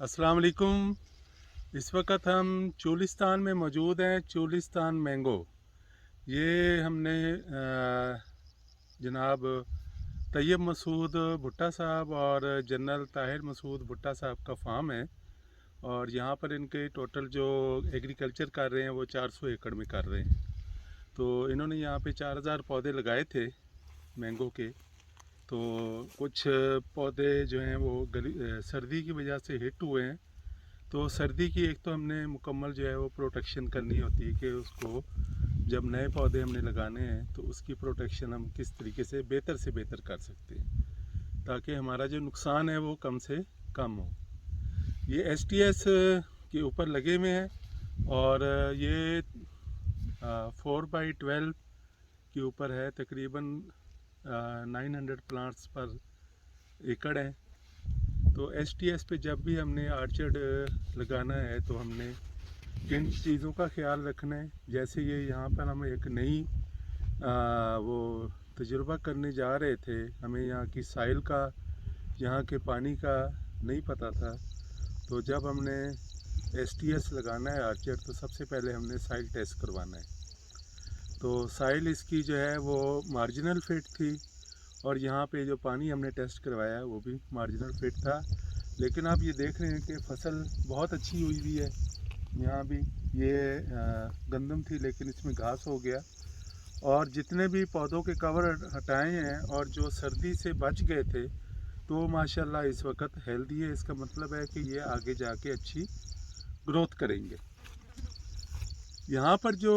अस्सलाम वालेकुम। इस वक्त हम चोलिस्तान में मौजूद हैं। चोलिस्तान मैंगो ये हमने जनाब तैयब मसूद भुट्टा साहब और जनरल ताहिर मसूद भुट्टा साहब का फार्म है। और यहाँ पर इनके टोटल जो एग्रीकल्चर कर रहे हैं वो 400 एकड़ में कर रहे हैं। तो इन्होंने यहाँ पे 4000 पौधे लगाए थे मैंगो के। तो कुछ पौधे जो हैं वो सर्दी की वजह से हिट हुए हैं। तो सर्दी की एक तो हमने मुकम्मल जो है वो प्रोटेक्शन करनी होती है कि उसको जब नए पौधे हमने लगाने हैं तो उसकी प्रोटेक्शन हम किस तरीके से बेहतर कर सकते हैं ताकि हमारा जो नुकसान है वो कम से कम हो। ये STS के ऊपर लगे हुए हैं और ये 4x12 के ऊपर है। तकरीबन 900 प्लांट्स पर एकड़ है। तो STS पे जब भी हमने आर्चर्ड लगाना है तो हमने किन चीज़ों का ख्याल रखना है। जैसे ये यहाँ पर हम एक नई वो तजुर्बा करने जा रहे थे। हमें यहाँ की साइल का, यहाँ के पानी का नहीं पता था। तो जब हमने STS लगाना है आर्चर्ड तो सबसे पहले हमने साइल टेस्ट करवाना है। तो साइल इसकी जो है वो मार्जिनल फिट थी और यहाँ पे जो पानी हमने टेस्ट करवाया वो भी मार्जिनल फिट था। लेकिन आप ये देख रहे हैं कि फसल बहुत अच्छी हुई हुई है। यहाँ भी ये गंदम थी लेकिन इसमें घास हो गया। और जितने भी पौधों के कवर हटाए हैं और जो सर्दी से बच गए थे तो माशाल्लाह इस वक्त हेल्दी है। इसका मतलब है कि ये आगे जाके अच्छी ग्रोथ करेंगे। यहाँ पर जो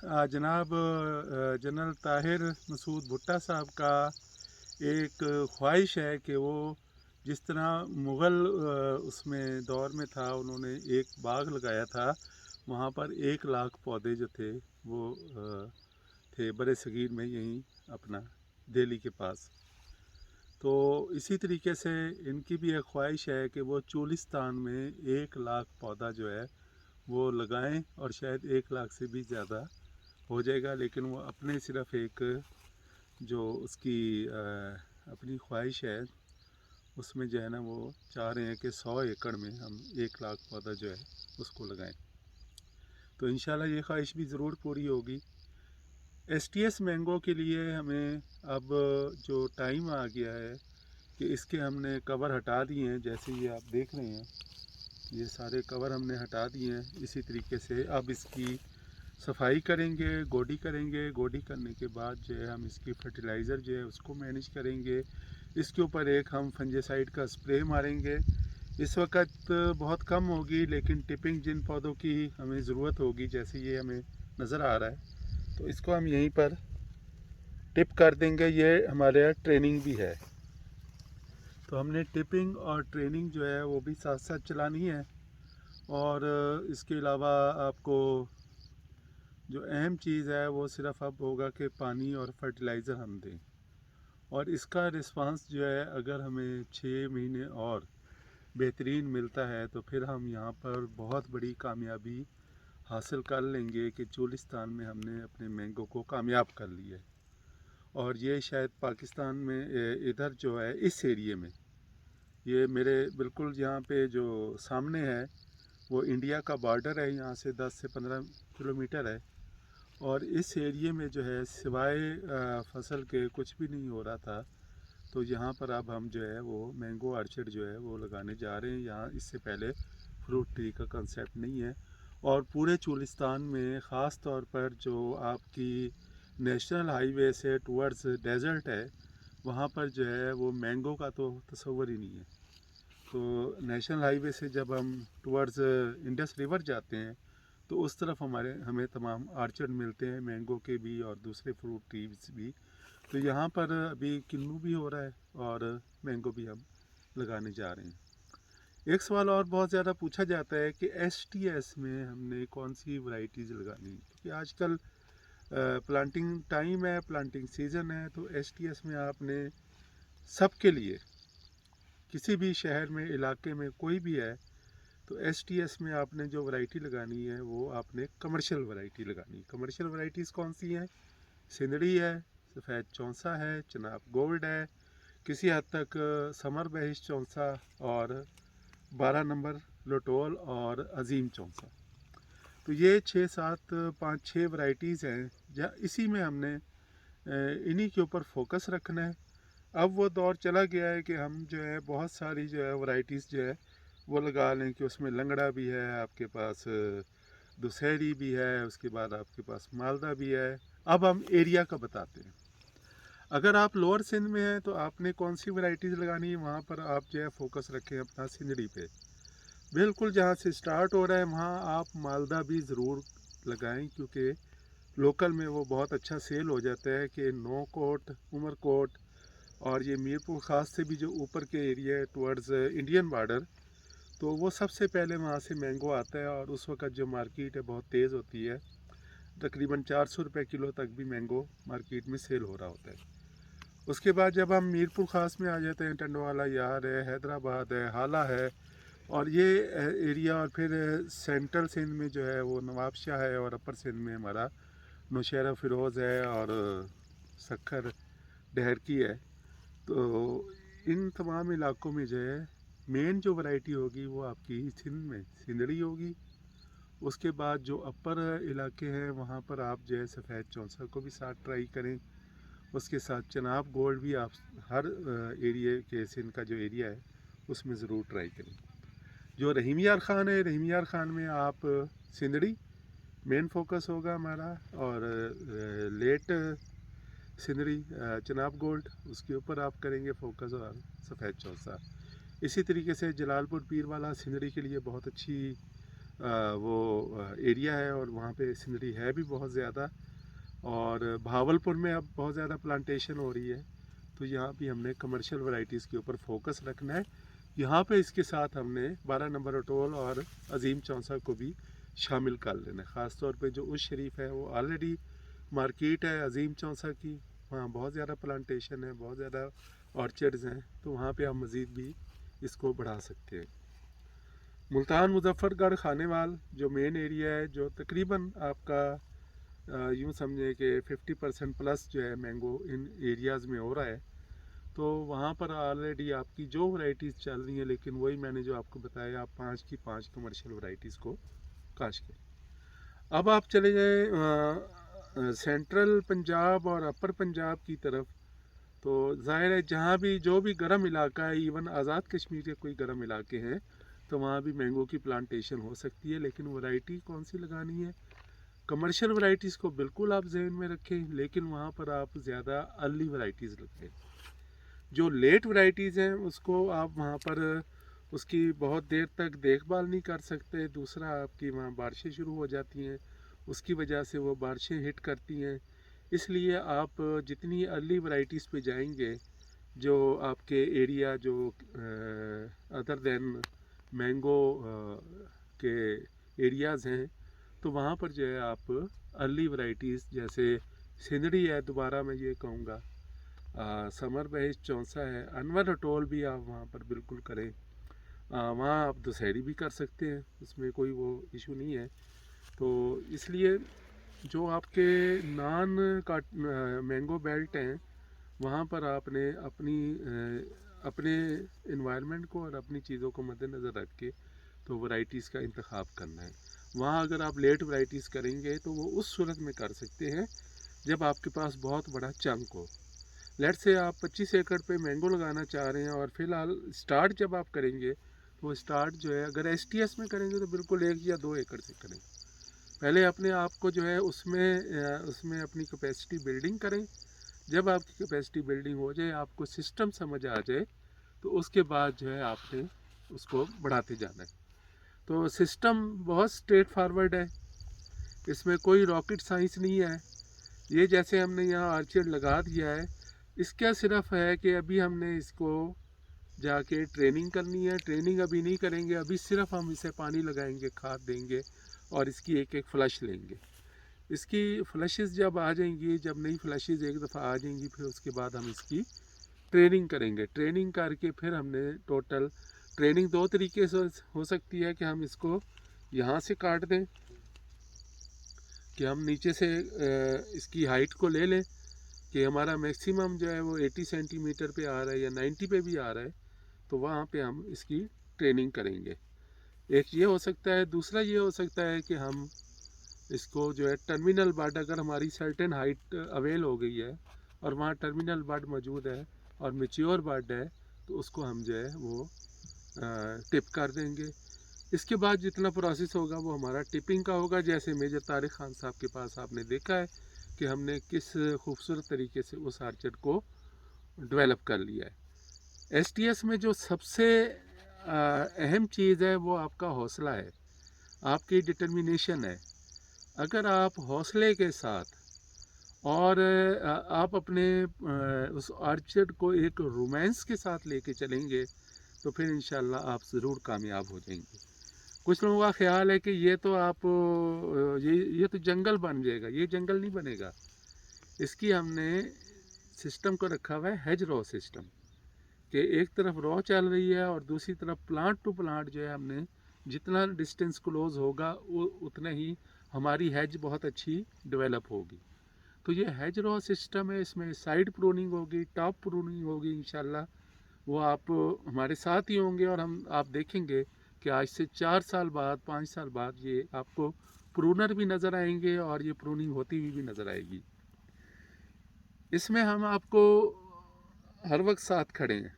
जनाब जनरल ताहिर मसूद भुट्टा साहब का एक ख्वाहिश है कि वो जिस तरह मुग़ल उसमें दौर में था, उन्होंने एक बाग लगाया था। वहाँ पर 1 लाख पौधे जो थे वो थे बड़े सगीर में, यहीं अपना दिल्ली के पास। तो इसी तरीके से इनकी भी एक ख्वाहिश है कि वो चोलिस्तान में 1 लाख पौधा जो है वो लगाएं और शायद 1 लाख से भी ज़्यादा हो जाएगा। लेकिन वो अपने सिर्फ एक जो उसकी अपनी ख्वाहिश है उसमें जो है ना वो चाह रहे हैं कि 100 एकड़ में हम 1 लाख पौधा जो है उसको लगाएं। तो इंशाल्लाह ये ख्वाहिश भी ज़रूर पूरी होगी। STS मैंगो के लिए हमें अब जो टाइम आ गया है कि इसके हमने कवर हटा दिए हैं। जैसे ये आप देख रहे हैं ये सारे कवर हमने हटा दिए हैं। इसी तरीके से अब इसकी सफाई करेंगे, गोडी करेंगे। गोडी करने के बाद जो है हम इसकी फर्टिलाइज़र जो है उसको मैनेज करेंगे। इसके ऊपर एक हम फंजीसाइड का स्प्रे मारेंगे। इस वक्त बहुत कम होगी लेकिन टिपिंग जिन पौधों की हमें ज़रूरत होगी, जैसे ये हमें नज़र आ रहा है, तो इसको हम यहीं पर टिप कर देंगे। ये हमारे यहाँ ट्रेनिंग भी है तो हमने टिपिंग और ट्रेनिंग जो है वो भी साथ साथ चलानी है। और इसके अलावा आपको जो अहम चीज़ है वो सिर्फ अब होगा कि पानी और फर्टिलाइज़र हम दें। और इसका रिस्पांस जो है अगर हमें 6 महीने और बेहतरीन मिलता है तो फिर हम यहाँ पर बहुत बड़ी कामयाबी हासिल कर लेंगे कि चोलिस्तान में हमने अपने मैंगो को कामयाब कर लिया है। और ये शायद पाकिस्तान में इधर जो है इस एरिए में, ये मेरे बिल्कुल यहाँ पे जो सामने है वो इंडिया का बॉर्डर है। यहाँ से 10 से 15 किलोमीटर है। और इस एरिए में जो है सिवाय फसल के कुछ भी नहीं हो रहा था। तो यहाँ पर अब हम जो है वो मैंगो ऑर्चर्ड जो है वो लगाने जा रहे हैं। यहाँ इससे पहले फ्रूट ट्री का कंसेप्ट नहीं है। और पूरे चोलिस्तान में ख़ास तौर पर जो आपकी नेशनल हाईवे से टुवर्ड्स डेजर्ट है वहाँ पर जो है वो मैंगो का तो तस्वर ही नहीं है। तो नेशनल हाईवे से जब हम टुवर्ड्स इंडस रिवर जाते हैं तो उस तरफ हमें तमाम आर्चर्ड मिलते हैं, मैंगो के भी और दूसरे फ्रूट ट्रीज भी। तो यहाँ पर अभी किन्नू भी हो रहा है और मैंगो भी हम लगाने जा रहे हैं। एक सवाल और बहुत ज़्यादा पूछा जाता है कि STS में हमने कौन सी वैरायटीज़ लगानी है, क्योंकि आजकल प्लांटिंग टाइम है, प्लांटिंग सीज़न है। तो STS में आपने सबके लिए किसी भी शहर में, इलाके में कोई भी है, तो STS में आपने जो वैरायटी लगानी है वो आपने कमर्शियल वैरायटी लगानी है। कमर्शियल वैरायटीज़ कौन सी हैं? सिंदड़ी है, सफ़ेद चौंसा है, चनाब गोल्ड है, किसी हद तक समर बहिश चौंसा और 12 नंबर लोटोल और अजीम चौंसा। तो ये 5-6 वैरायटीज़ हैं, जहाँ इसी में हमने इन्हीं के ऊपर फोकस रखना है। अब वो दौर चला गया है कि हम जो है बहुत सारी जो है वैरायटीज़ जो है वो लगा लें कि उसमें लंगड़ा भी है, आपके पास दुशहरी भी है, उसके बाद आपके पास मालदा भी है। अब हम एरिया का बताते हैं। अगर आप लोअर सिंध में हैं तो आपने कौन सी वैरायटीज़ लगानी है, वहाँ पर आप जो है फोकस रखें अपना सिंदड़ी पे। बिल्कुल जहाँ से स्टार्ट हो रहा है वहाँ आप मालदा भी ज़रूर लगाएं, क्योंकि लोकल में वो बहुत अच्छा सेल हो जाता है कि नौकोट, उमरकोट और ये मीरपुर ख़ास से भी जो ऊपर के एरिया है टुवर्ड्स इंडियन बॉर्डर, तो वो सबसे पहले वहाँ से मैंगो आता है और उस वक्त जो मार्केट है बहुत तेज़ होती है। तकरीबन 400 रुपये किलो तक भी मैंगो मार्केट में सेल हो रहा होता है। उसके बाद जब हम मीरपुर ख़ास में आ जाते हैं, टंडवाला यार है, हैदराबाद है, हाला है और ये एरिया, और फिर सेंट्रल सिंध में जो है वो नवाबशाह है, और अपर सिंध में हमारा नौशहरा फ़िरोज़ है और सक्खर डहरकी है। तो इन तमाम इलाकों में जो है मेन जो वैरायटी होगी वो आपकी सिंध में सिंदड़ी होगी। उसके बाद जो अपर इलाके हैं वहाँ पर आप जो है सफ़ेद चौंसा को भी साथ ट्राई करें। उसके साथ चनाब गोल्ड भी आप हर एरिया के सिंध का जो एरिया है उसमें ज़रूर ट्राई करें। जो रहीम यार ख़ान है, रहीम यार ख़ान में आप सिंदड़ी मेन फोकस होगा हमारा, और लेट सिंदड़ी चनाब गोल्ड उसके ऊपर आप करेंगे फोकस, और सफ़ेद चौसा। इसी तरीके से जलालपुर पीर वाला सिंदड़ी के लिए बहुत अच्छी वो एरिया है, और वहाँ पे सिंदड़ी है भी बहुत ज़्यादा। और भावलपुर में अब बहुत ज़्यादा प्लांटेशन हो रही है, तो यहाँ भी हमने कमर्शियल वैरायटीज़ के ऊपर फोकस रखना है। यहाँ पे इसके साथ हमने 12 नंबर अटोल और अजीम चौंसा को भी शामिल कर लेना है। ख़ास तौर पे जो उस शरीफ है वो ऑलरेडी मार्केट है अजीम चौंसा की, वहाँ बहुत ज़्यादा प्लांटेशन है, बहुत ज़्यादा ऑर्चर्ड्स हैं, तो वहाँ पे हम मज़ीद भी इसको बढ़ा सकते हैं। मुल्तान मुजफ्फरगढ़ खानेवाल जो मेन एरिया है, जो तकरीबन आपका यूँ समझे कि 50% प्लस जो है मैंगो इन एरियाज़ में हो रहा है, तो वहाँ पर ऑलरेडी आपकी जो वैरायटीज़ चल रही हैं, लेकिन वही मैंने जो आपको बताया, आप 5 की 5 कमर्शियल वैरायटीज़ को काश करें। अब आप चले जाएँ सेंट्रल पंजाब और अपर पंजाब की तरफ, तो ज़ाहिर है जहाँ भी जो भी गर्म इलाका है, इवन आज़ाद कश्मीर के कोई गर्म इलाके हैं, तो वहाँ भी मैंगो की प्लांटेशन हो सकती है। लेकिन वैरायटी कौन सी लगानी है, कमर्शियल वैरायटीज़ को बिल्कुल आप जहन में रखें, लेकिन वहाँ पर आप ज़्यादा अर्ली वैरायटीज़ लगाएं। जो लेट वैरायटीज़ हैं उसको आप वहाँ पर उसकी बहुत देर तक देखभाल नहीं कर सकते। दूसरा, आपकी वहाँ बारिशें शुरू हो जाती हैं, उसकी वजह से वो बारिशें हिट करती हैं। इसलिए आप जितनी अर्ली वैरायटीज़ पे जाएंगे, जो आपके एरिया जो अदर देन मैंगो के एरियाज़ हैं, तो वहाँ पर जो है आप अर्ली वैरायटीज़ जैसे सिंदड़ी है, दोबारा मैं ये कहूँगा समर बहेश चौंसा है, अनवर अटोल भी आप वहाँ पर बिल्कुल करें। वहाँ आप दुशहरी भी कर सकते हैं, उसमें कोई वो इशू नहीं है। तो इसलिए जो आपके नॉन काट मैंगो बेल्ट हैं, वहाँ पर आपने अपने इन्वायरमेंट को और अपनी चीज़ों को मद्देनज़र रख के तो वैरायटीज़ का इंतखाब करना है। वहाँ अगर आप लेट वैरायटीज़ करेंगे तो वो उस सूरत में कर सकते हैं जब आपके पास बहुत बड़ा चंक हो। लेट से आप 25 एकड़ पे मैंगो लगाना चाह रहे हैं, और फिलहाल स्टार्ट जब आप करेंगे तो वो स्टार्ट जो है अगर STS में करेंगे तो बिल्कुल 1 या 2 एकड़ से करें। पहले अपने आप को जो है उसमें अपनी कैपेसिटी बिल्डिंग करें। जब आपकी कैपेसिटी बिल्डिंग हो जाए, आपको सिस्टम समझ आ जाए, तो उसके बाद जो है आपने उसको बढ़ाते जाना है। तो सिस्टम बहुत स्ट्रेट फॉरवर्ड है, इसमें कोई रॉकेट साइंस नहीं है। ये जैसे हमने यहाँ आर्चर्ड लगा दिया है, इसका सिर्फ है कि अभी हमने इसको जाके ट्रेनिंग करनी है। ट्रेनिंग अभी नहीं करेंगे, अभी सिर्फ हम इसे पानी लगाएंगे, खाद देंगे और इसकी एक एक फ्लश लेंगे। इसकी फ्लशेस जब आ जाएंगी, जब नई फ्लशेस एक दफ़ा आ जाएंगी, फिर उसके बाद हम इसकी ट्रेनिंग करेंगे। ट्रेनिंग करके फिर हमने टोटल ट्रेनिंग 2 तरीके से हो सकती है कि हम इसको यहाँ से काट दें, कि हम नीचे से इसकी हाइट को ले लें कि हमारा मैक्सिमम जो है वो 80 सेंटीमीटर पे आ रहा है या 90 पे भी आ रहा है, तो वहाँ पे हम इसकी ट्रेनिंग करेंगे। एक ये हो सकता है, दूसरा ये हो सकता है कि हम इसको जो है टर्मिनल बर्ड, अगर हमारी सर्टेन हाइट अवेल हो गई है और वहाँ टर्मिनल बर्ड मौजूद है और मैच्योर बर्ड है, तो उसको हम जो है वो टिप कर देंगे। इसके बाद जितना प्रोसेस होगा वो हमारा टिपिंग का होगा। जैसे मेजर तारिक खान साहब के पास आपने देखा है कि हमने किस खूबसूरत तरीके से उस आर्चर्ड को डेवलप कर लिया है। एसटीएस में जो सबसे अहम चीज़ है वो आपका हौसला है, आपकी डिटर्मिनेशन है। अगर आप हौसले के साथ और आप अपने उस आर्चर्ड को एक रोमांस के साथ लेके चलेंगे तो फिर इंशाल्लाह आप ज़रूर कामयाब हो जाएंगे। कुछ लोगों का ख्याल है कि ये तो आप ये तो जंगल बन जाएगा, ये जंगल नहीं बनेगा। इसकी हमने सिस्टम को रखा हुआ है हेज रो सिस्टम, कि एक तरफ रॉ चल रही है और दूसरी तरफ प्लांट टू प्लांट जो है हमने जितना डिस्टेंस क्लोज होगा उतना ही हमारी हेज बहुत अच्छी डेवलप होगी। तो ये हेज रो सिस्टम है, इसमें साइड प्रूनिंग होगी, टॉप प्रूनिंग होगी। इंशाल्लाह वो आप हमारे साथ ही होंगे और आप देखेंगे कि आज से 4 साल बाद 5 साल बाद ये आपको प्रूनर भी नज़र आएंगे और ये प्रूनिंग होती हुई भी नज़र आएगी। इसमें हम आपको हर वक्त साथ खड़े हैं।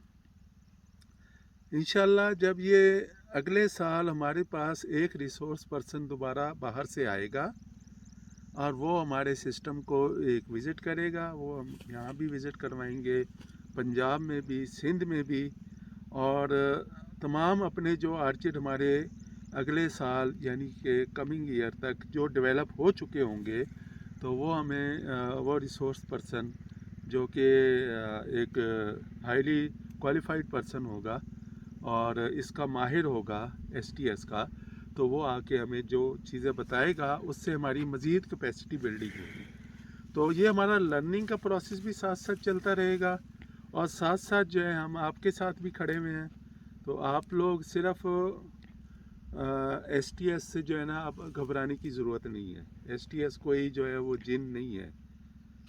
इंशाल्लाह जब ये अगले साल हमारे पास एक रिसोर्स पर्सन दोबारा बाहर से आएगा और वो हमारे सिस्टम को एक विज़िट करेगा, वो हम यहाँ भी विज़िट करवाएंगे, पंजाब में भी, सिंध में भी, और तमाम अपने जो आर्चिड हमारे अगले साल यानी कि कमिंग ईयर तक जो डेवलप हो चुके होंगे, तो वो हमें वो रिसोर्स पर्सन जो कि एक हाईली क्वालिफाइड पर्सन होगा और इसका माहिर होगा एसटीएस का, तो वो आके हमें जो चीज़ें बताएगा उससे हमारी मज़ीद कैपेसिटी बिल्डिंग होगी। तो ये हमारा लर्निंग का प्रोसेस भी साथ साथ चलता रहेगा और साथ साथ जो है हम आपके साथ भी खड़े हुए हैं। तो आप लोग सिर्फ एसटीएस से जो है ना अब घबराने की ज़रूरत नहीं है। एसटीएस कोई जो है वो जिन नहीं है,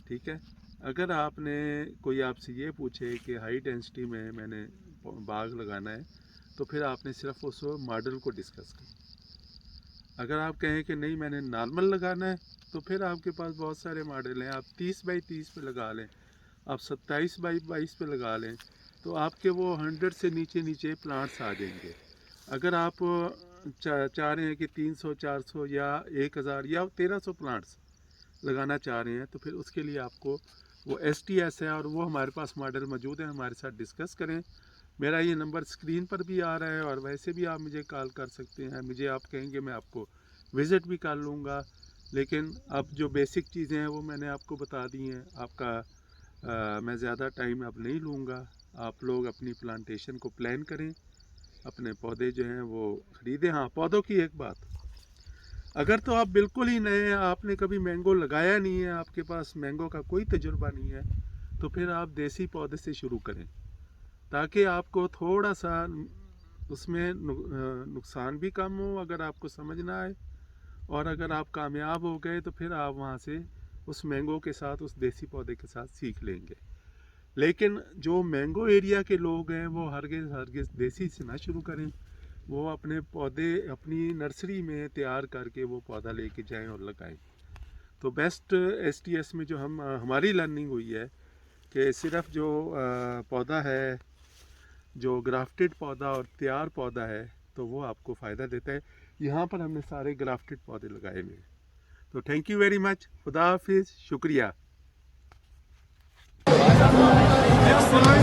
ठीक है। अगर आपने कोई आपसे ये पूछे कि हाई डेंसिटी में मैंने बाग लगाना है, तो फिर आपने सिर्फ उस मॉडल को डिस्कस करना। अगर आप कहें कि नहीं मैंने नॉर्मल लगाना है, तो फिर आपके पास बहुत सारे मॉडल हैं। आप 30 बाई 30 पे लगा लें, आप 27 बाई 22 पे लगा लें, तो आपके वो 100 से नीचे प्लांट्स आ जाएंगे। अगर आप चाह रहे हैं कि 300, 400 या 1000 या 1300 प्लांट्स लगाना चाह रहे हैं, तो फिर उसके लिए आपको वो एसटीएस है और वो हमारे पास मॉडल मौजूद है, हमारे साथ डिस्कस करें। मेरा ये नंबर स्क्रीन पर भी आ रहा है और वैसे भी आप मुझे कॉल कर सकते हैं। मुझे आप कहेंगे मैं आपको विज़िट भी कर लूँगा। लेकिन अब जो बेसिक चीज़ें हैं वो मैंने आपको बता दी हैं। आपका मैं ज़्यादा टाइम अब नहीं लूँगा। आप लोग अपनी प्लांटेशन को प्लान करें, अपने पौधे जो हैं वो ख़रीदें। हाँ, पौधों की एक बात, अगर तो आप बिल्कुल ही नए हैं, आपने कभी मैंगो लगाया नहीं है, आपके पास मैंगो का कोई तजुर्बा नहीं है, तो फिर आप देसी पौधे से शुरू करें, ताकि आपको थोड़ा सा उसमें नुकसान भी कम हो अगर आपको समझ ना आए, और अगर आप कामयाब हो गए तो फिर आप वहाँ से उस मैंगो के साथ, उस देसी पौधे के साथ सीख लेंगे। लेकिन जो मैंगो एरिया के लोग हैं वो हरगिज़ देसी से ना शुरू करें। वो अपने पौधे अपनी नर्सरी में तैयार करके वो पौधा लेके जाएं और लगाएं। तो बेस्ट एसटीएस में जो हमारी लर्निंग हुई है कि सिर्फ जो पौधा है, जो ग्राफ्टेड पौधा और तैयार पौधा है, तो वो आपको फ़ायदा देता है। यहाँ पर हमने सारे ग्राफ्टेड पौधे लगाए हुए हैं। तो थैंक यू वेरी मच। खुदा हाफिज़, शुक्रिया। Next time,